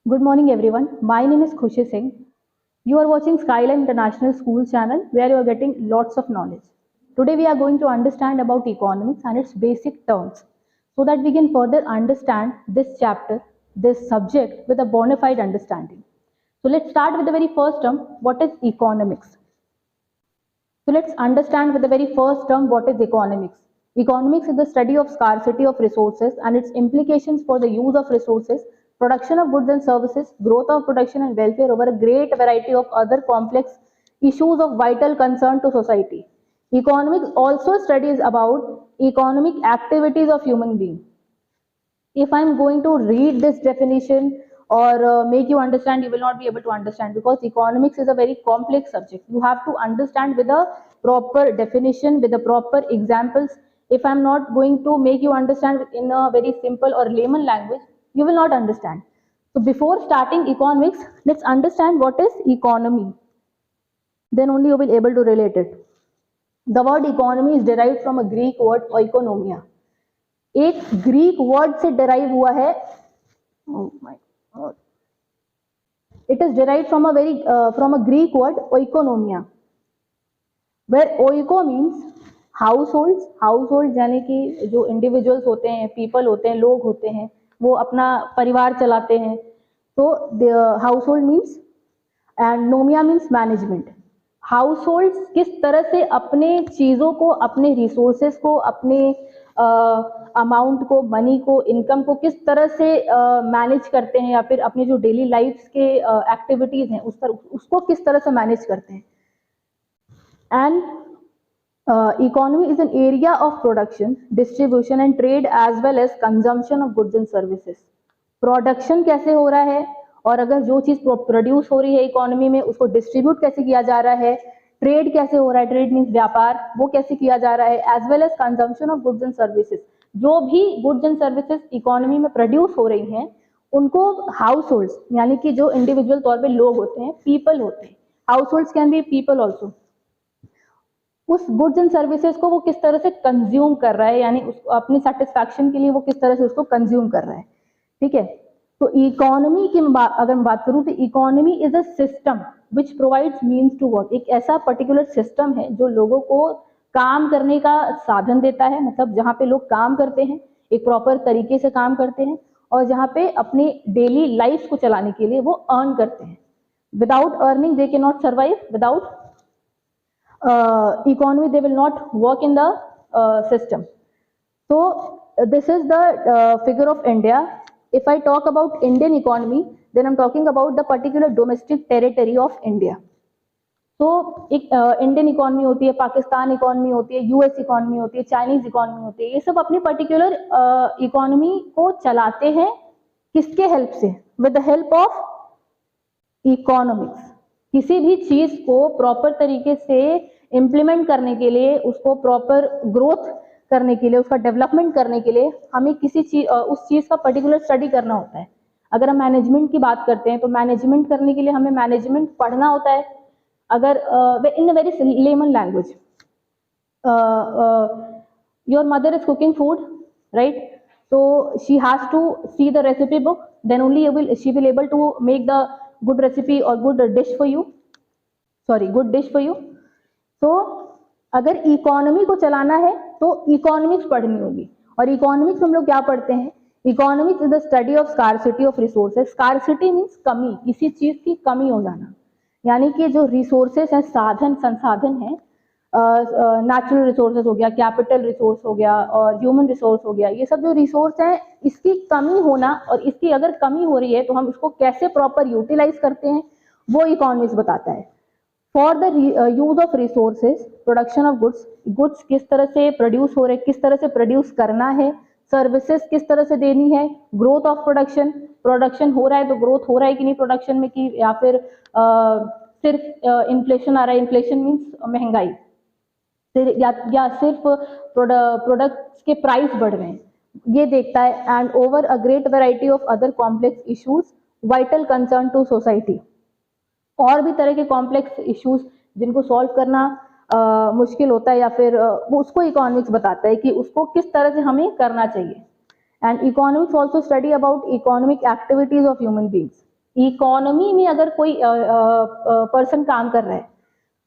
Good morning, everyone. My name is Khushi Singh. You are watching Skyline International School channel where you are getting lots of knowledge. Today, we are going to understand about economics and its basic terms so that we can further understand this chapter, this subject with a bona fide understanding. So, let's start with the very first term. What is economics? So let's understand with the very first term what is economics. Economics is the study of scarcity of resources and its implications for the use of resources, production of goods and services, growth of production and welfare over a great variety of other complex issues of vital concern to society. Economics also studies about economic activities of human beings. If I'm going to read this definition or make you understand, you will not be able to understand because economics is a very complex subject. You have to understand with a proper definition, with the proper examples. If I'm not going to make you understand in a very simple or layman language, you will not understand. So before starting economics, let's understand what is economy. Then only you will be able to relate it. The word economy is derived from a Greek word oikonomia. एक Greek word से derive हुआ है. Oh my God. It is derived from a Greek word oikonomia, where oiko means households. Household यानी कि जो individuals होते हैं, people होते हैं, लोग होते हैं, वो अपना परिवार चलाते हैं. तो the household means and nomia means management. House किस तरह से अपने चीज़ों को, अपने रिसोर्सेज को, अपने अमाउंट को, मनी को, इनकम को किस तरह से मैनेज करते हैं, या फिर अपनी जो डेली लाइफ के एक्टिविटीज़ हैं उसको किस तरह से मैनेज करते हैं. And economy is an area of production, distribution and trade as well as consumption of goods and services. Production कैसे हो रहा है, और अगर जो चीज प्रोड्यूस हो रही है इकोनॉमी में उसको डिस्ट्रीब्यूट कैसे किया जा रहा है, ट्रेड कैसे हो रहा है, ट्रेड मीन्स व्यापार, वो कैसे किया जा रहा है, as well as consumption of goods and services. जो भी गुड्स एंड सर्विसेज इकोनॉमी में प्रोड्यूस हो रही हैं उनको हाउस होल्ड्स यानी कि जो इंडिविजुअल तौर पे लोग होते हैं, पीपल होते हैं, house holds can be people also, उस गुड्स एंड सर्विसेज को वो किस तरह से कंज्यूम कर रहा है, यानी उसको अपनी सेटिस्फैक्शन के लिए वो किस तरह से उसको कंज्यूम कर रहा है. ठीक है. तो इकोनॉमी की अगर मैं बात करूं तो economy is a system which provides means to work. एक ऐसा पर्टिकुलर सिस्टम है जो लोगों को काम करने का साधन देता है, मतलब जहां पे लोग काम करते हैं, एक प्रॉपर तरीके से काम करते हैं, और जहां पे अपनी डेली लाइफ को चलाने के लिए वो अर्न करते हैं. Without earning they can not survive. Without economy they will not work in the system. So this is the figure of India. If I talk about Indian economy, then I'm talking about the particular domestic territory of India. तो एक Indian economy होती है, Pakistan economy होती है, US economy होती है, Chinese economy होती है. ये सब अपनी पर्टिकुलर इकोनॉमी को चलाते हैं किसके हेल्प से? With the help of economics. किसी भी चीज को प्रॉपर तरीके से इम्प्लीमेंट करने के लिए, उसको प्रॉपर ग्रोथ करने के लिए, उसका डेवलपमेंट करने के लिए हमें किसी चीज उस चीज का पर्टिकुलर स्टडी करना होता है. अगर हम मैनेजमेंट की बात करते हैं तो मैनेजमेंट करने के लिए हमें मैनेजमेंट पढ़ना होता है. अगर in a very layman language, your mother is cooking food, right? So she has to see the recipe book, then only she will able to make the good recipe or good dish for you. Sorry, good dish for you. So अगर economy को चलाना है तो economics पढ़नी होगी. और economics हम लोग क्या पढ़ते हैं? Economics is the study of scarcity of resources. Scarcity means कमी, किसी चीज की कमी हो जाना, यानी कि जो रिसोर्सेज हैं, साधन संसाधन है, नेचुरल रिसोर्सेज हो गया, कैपिटल रिसोर्स हो गया, और ह्यूमन रिसोर्स हो गया, ये सब जो रिसोर्स हैं इसकी कमी होना, और इसकी अगर कमी हो रही है तो हम इसको कैसे प्रॉपर यूटिलाइज करते हैं वो इकोनॉमिक्स बताता है. For the use of resources, production of goods, goods किस तरह से प्रोड्यूस हो रहे, किस तरह से प्रोड्यूस करना है, सर्विसेज किस तरह से देनी है, ग्रोथ ऑफ प्रोडक्शन, प्रोडक्शन हो रहा है तो ग्रोथ हो रहा है कि नहीं प्रोडक्शन में, कि या फिर सिर्फ इन्फ्लेशन आ रहा है. इन्फ्लेशन मीन्स महंगाई, या सिर्फ प्रोडक्ट्स के प्राइस बढ़ रहे हैं, ये देखता है. And over a great variety of other complex issues vital concern to society. और भी तरह के कॉम्प्लेक्स इश्यूज जिनको सॉल्व करना मुश्किल होता है, या फिर वो उसको इकोनॉमिक्स बताता है कि उसको किस तरह से हमें करना चाहिए. And economics also study about economic activities of human beings. Economy में अगर कोई पर्सन काम कर रहा है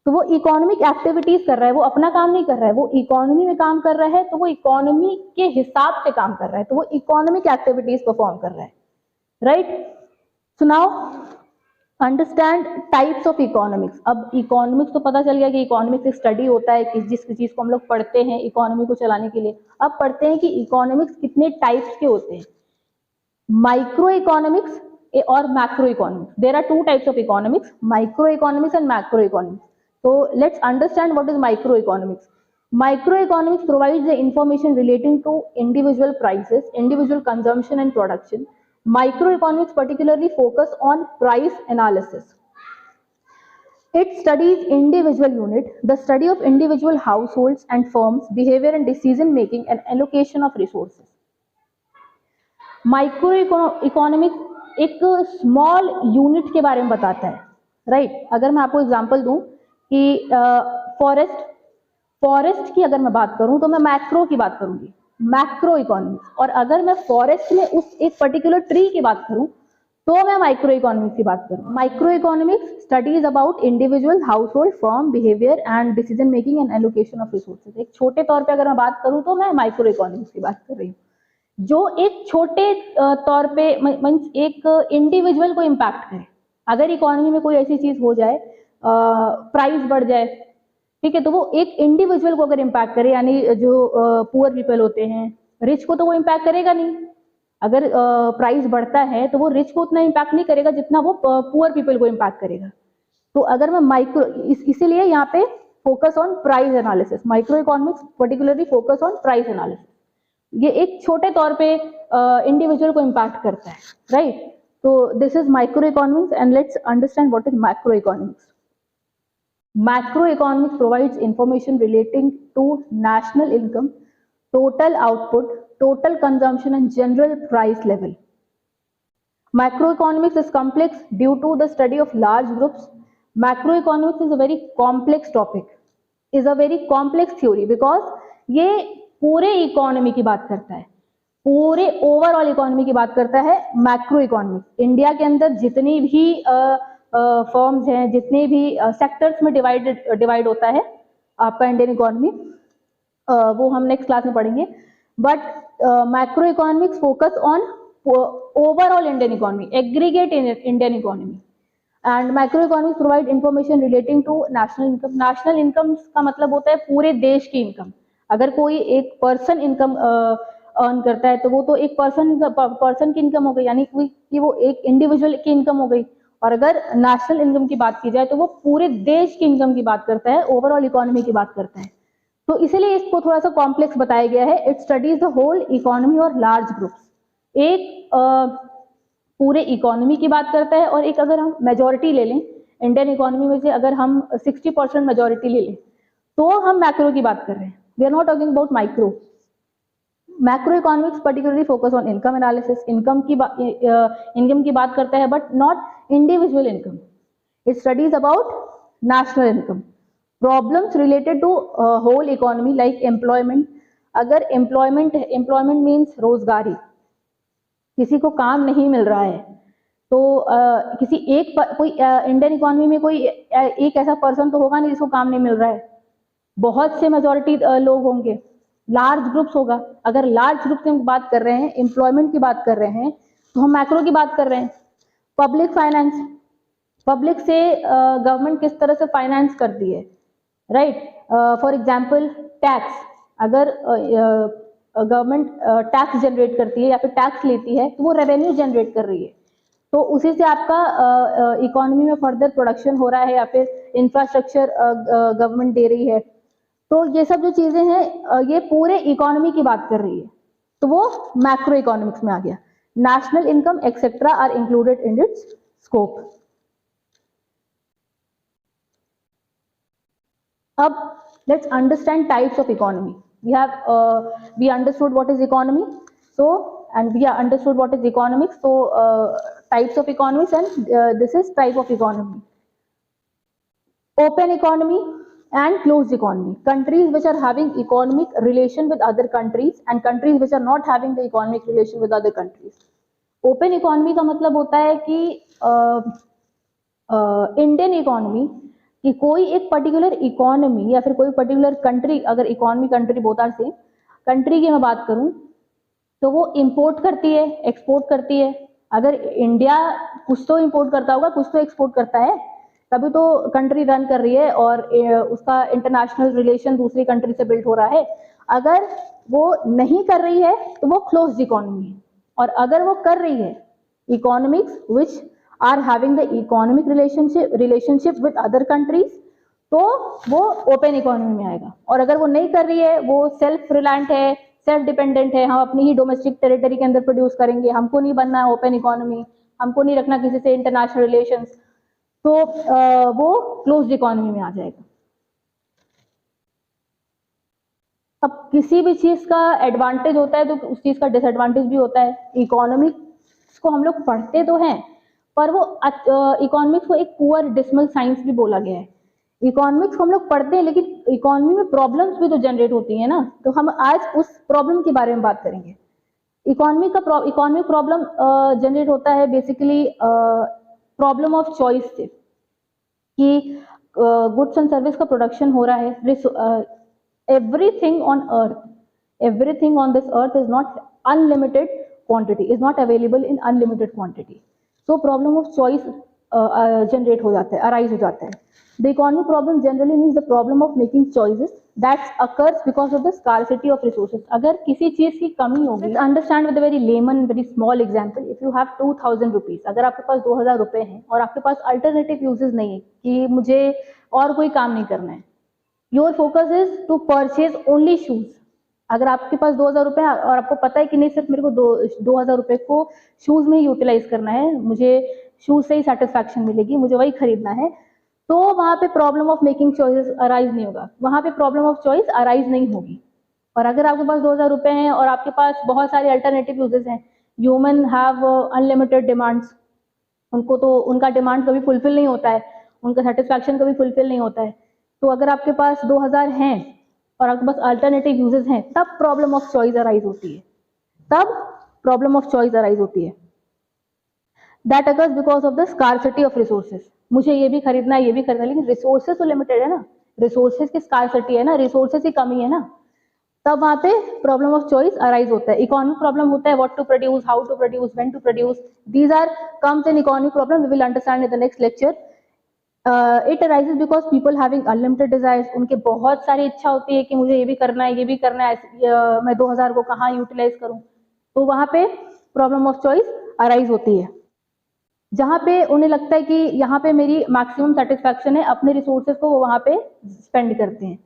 तो वो इकोनॉमिक एक्टिविटीज कर रहा है, वो अपना काम नहीं कर रहा है, वो इकोनॉमी में काम कर रहा है तो वो इकोनॉमी के हिसाब से काम कर रहा है, तो वो इकोनॉमिक एक्टिविटीज परफॉर्म कर रहा है, right. So now understand types of economics. अब इकोनॉमिक्स तो पता चल गया कि इकोनॉमिक्स एक स्टडी होता है कि जिस चीज को हम लोग पढ़ते हैं इकोनॉमी को चलाने के लिए। अब पढ़ते हैं कि इकोनॉमिक्स कितने टाइप्स के होते हैं, माइक्रो इकोनॉमिक्स और macro economics. There are two types of economics, micro economics and macro economics. So let's understand what is microeconomics. Microeconomics provides the information relating to individual prices, individual consumption and production. Microeconomics particularly focus on price analysis. It studies individual unit, the study of individual households and firms, behavior and decision making and allocation of resources. Microeconomics एक small unit के बारे में बताता है, right. अगर मैं आपको example दूं कि फॉरेस्ट की अगर मैं बात करूं तो मैं मैक्रो की बात करूंगी, मैक्रो इकोनॉमिक्स। और अगर मैं फॉरेस्ट में उस एक पर्टिकुलर ट्री की बात करूं तो मैं माइक्रो इकोनॉमिक्स की बात करूं। Micro economics studies about individual, household, firm, behaviour and decision making and allocation of resources. एक छोटे तौर पे अगर मैं बात करूं तो मैं माइक्रो इकोनॉमिक्स की बात कर रही हूँ, जो एक छोटे तौर पे मींस एक इंडिविजुअल को इम्पैक्ट करे। अगर इकोनॉमी में कोई ऐसी चीज हो जाए, प्राइस बढ़ जाए, ठीक है, तो वो एक इंडिविजुअल को अगर इम्पैक्ट करे, यानी जो पुअर पीपल होते हैं, रिच को तो वो इम्पैक्ट करेगा नहीं। अगर प्राइस बढ़ता है तो वो रिच को उतना इम्पैक्ट नहीं करेगा जितना वो पुअर पीपल को इम्पैक्ट करेगा। तो अगर मैं माइक्रो, इसीलिए यहाँ पे focus on price analysis, micro economics particularly focus on price analysis. ये एक छोटे तौर पे इंडिविजुअल को इम्पैक्ट करता है, राइट। तो this is micro economics and let's understand what is macro economics. Macroeconomics provides information relating to national income, total output, total consumption and general price level. Macroeconomics is complex due to the study of large groups. Macroeconomics is a very complex topic, is a very complex theory because ये पूरे economy की बात करता है, पूरे overall economy की बात करता है मैक्रो इकोनॉमिक्स। इंडिया के अंदर जितनी भी फर्म्स हैं, जितने भी सेक्टर्स में डिवाइड होता है आपका इंडियन इकोनॉमी, वो हम नेक्स्ट क्लास में पढ़ेंगे। But macro economics focus on overall Indian economy, aggregate Indian economy. And macro economics provide information relating to national income. National income का मतलब होता है पूरे देश की इनकम। अगर कोई एक पर्सन इनकम अर्न करता है तो वो तो एक पर्सन की इनकम हो गई, यानी कि वो एक इंडिविजुअल की इनकम हो गई। और अगर नेशनल इनकम की बात की जाए तो वो पूरे देश की इनकम की बात करता है, ओवरऑल इकोनॉमी की बात करता है। तो इसीलिए इसको थोड़ा सा कॉम्प्लेक्स बताया गया है। It studies the whole economy और लार्ज ग्रुप्स। एक पूरे इकोनॉमी की बात करता है, और एक अगर हम मेजोरिटी ले लें इंडियन इकोनॉमी में से, अगर हम 60% मेजोरिटी ले लें तो हम मैक्रो की बात कर रहे हैं। We are not talking about micro. Macro economics particularly focus on income analysis. Income की बात करता है but not individual income. It studies about national income. Problems related to whole economy like employment. अगर एम्प्लॉयमेंट मीन्स रोजगारी, किसी को काम नहीं मिल रहा है तो किसी एक कोई इंडियन इकोनॉमी में कोई एक ऐसा पर्सन तो होगा नहीं जिसको काम नहीं मिल रहा है। बहुत से मेजॉरिटी लोग होंगे, लार्ज ग्रुप्स होगा। अगर लार्ज ग्रुप की बात कर रहे हैं, एम्प्लॉयमेंट की बात कर रहे हैं, तो हम मैक्रो की बात कर रहे हैं। पब्लिक फाइनेंस, पब्लिक से गवर्नमेंट किस तरह से फाइनेंस करती है, राइट। फॉर एग्जाम्पल टैक्स, अगर गवर्नमेंट टैक्स जनरेट करती है या फिर टैक्स लेती है तो वो रेवेन्यू जनरेट कर रही है, तो उसी से आपका इकोनॉमी में फर्दर प्रोडक्शन हो रहा है या फिर इंफ्रास्ट्रक्चर गवर्नमेंट दे रही है। तो ये सब जो चीजें हैं ये पूरे इकोनॉमी की बात कर रही है, तो वो मैक्रो इकोनॉमिक्स में आ गया। National income etcetera are included in its scope. अब let's understand types of economy. We understood what is economy, so and we understood what is economics, so types of economies, and this is type of economy. Open economy and closed economy. Countries which are having economic relation with other countries and countries which are not having the economic relation with other countries. Open economy का मतलब होता है कि Indian economy कि कोई एक particular economy या फिर कोई पर्टिकुलर कंट्री, अगर economy country both are same, country की मैं बात करूं तो वो इंपोर्ट करती है, एक्सपोर्ट करती है। अगर इंडिया कुछ तो इंपोर्ट करता होगा, कुछ तो एक्सपोर्ट करता है, तभी तो कंट्री रन कर रही है और उसका इंटरनेशनल रिलेशन दूसरी कंट्री से बिल्ड हो रहा है। अगर वो नहीं कर रही है तो वो क्लोज्ड इकोनॉमी है, और अगर वो कर रही है, economics which are having the economic relationship with other countries, तो वो ओपन इकोनॉमी में आएगा। और अगर वो नहीं कर रही है, वो सेल्फ रिलायंट है, सेल्फ डिपेंडेंट है, हम अपनी ही डोमेस्टिक टेरिटरी के अंदर प्रोड्यूस करेंगे, हमको नहीं बनना है ओपन इकोनॉमी, हमको नहीं रखना किसी से इंटरनेशनल रिलेशंस, तो वो क्लोज्ड इकोनॉमी में आ जाएगा। अब किसी भी चीज का एडवांटेज होता है तो उस चीज का डिसएडवांटेज भी होता है। इकोनॉमिक्स को हम लोग पढ़ते तो हैं, पर वो इकोनॉमिक्स को एक पुअर डिसमल साइंस भी बोला गया है। इकोनॉमिक्स को हम लोग पढ़ते हैं, लेकिन इकोनॉमी में प्रॉब्लम्स भी तो जनरेट होती है ना, तो हम आज उस प्रॉब्लम के बारे में बात करेंगे। इकोनॉमिक प्रॉब्लम जनरेट होता है बेसिकली प्रॉब्लम ऑफ चॉइस से, कि गुड्स एंड सर्विस का प्रोडक्शन हो रहा है, everything on this earth is not unlimited quantity, is not available in unlimited quantity. So problem of choice generate हो जाता है, arise हो जाता है। The economic problem generally means the problem of making choices that occurs because of the scarcity of resources. अगर किसी चीज की कमी होगी, understand with a very layman, very small example. If you have 2000 rupees, अगर आपके पास 2000 रुपए हैं और आपके पास alternative uses नहीं है कि मुझे और कोई काम नहीं करना है, your focus is to purchase only shoes. अगर आपके पास 2000 रुपए और आपको पता है कि नहीं, सिर्फ मेरे को 2000 रुपए को शूज में ही यूटिलाइज करना है, मुझे शूज से ही सेटिस्फैक्शन मिलेगी, मुझे वही खरीदना है, तो वहां पे problem of making choices arise नहीं होगा, वहां पे प्रॉब्लम ऑफ चॉइस अराइज नहीं होगी। और अगर आपके पास 2000 रुपए हैं और आपके पास बहुत सारे अल्टरनेटिव यूजेस हैं, ह्यूमन हैव अनलिमिटेड डिमांड्स, उनको तो उनका डिमांड कभी फुलफिल नहीं होता है, उनका सेटिस्फैक्शन कभी फुलफिल नहीं होता है। तो अगर आपके पास 2000 हैं और आपके पास अल्टरनेटिव यूजेस हैं, तब प्रॉब्लम ऑफ चॉइस अराइज होती है, तब प्रॉब्लम ऑफ चॉइस अराइज होती है। That occurs because of the scarcity of resources. मुझे ये भी खरीदना है, ये भी खरीदना है, लेकिन रिसोर्सेज तो लिमिटेड है ना, रिसोर्सेज की स्कार्सिटी है ना, रिसोर्सेज की कमी है ना, तब वहां पे प्रॉब्लम ऑफ चॉइस अराइज होता है। इकोनॉमिक प्रॉब्लम होता है what to produce, how to produce, when to produce, these are comes in economic problem, we will understand in the next lecture. It arises because people having unlimited desires, उनके बहुत सारी इच्छा होती है कि मुझे ये भी करना है, ये भी करना है, मैं 2000 को कहाँ यूटिलाइज करूं, तो वहां पे प्रॉब्लम ऑफ चॉइस अराइज होती है। जहां पे उन्हें लगता है कि यहाँ पे मेरी मैक्सिमम सेटिस्फैक्शन है, अपने रिसोर्सेज को वो वहां पे स्पेंड करते हैं।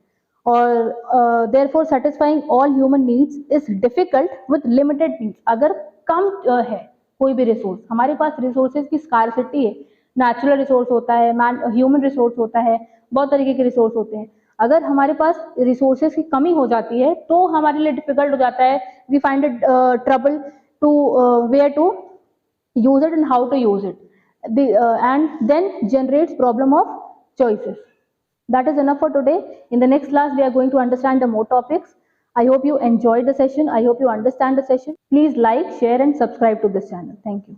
और therefore satisfying all human needs is difficult with limited needs. अगर कम है कोई भी रिसोर्स, हमारे पास रिसोर्सेज की स्कार्सिटी है, नेचुरल रिसोर्स होता है, ह्यूमन रिसोर्स होता है, बहुत तरीके के रिसोर्स होते हैं। अगर हमारे पास रिसोर्सेज की कमी हो जाती है तो हमारे लिए डिफिकल्ट हो जाता है, we find it trouble to where to use it and how to use it, and then generates problem of choices. That is enough for today. In the next class we are going to understand the more topics. I hope you enjoyed the session, I hope you understand the session. Please like, share and subscribe to this channel. Thank you.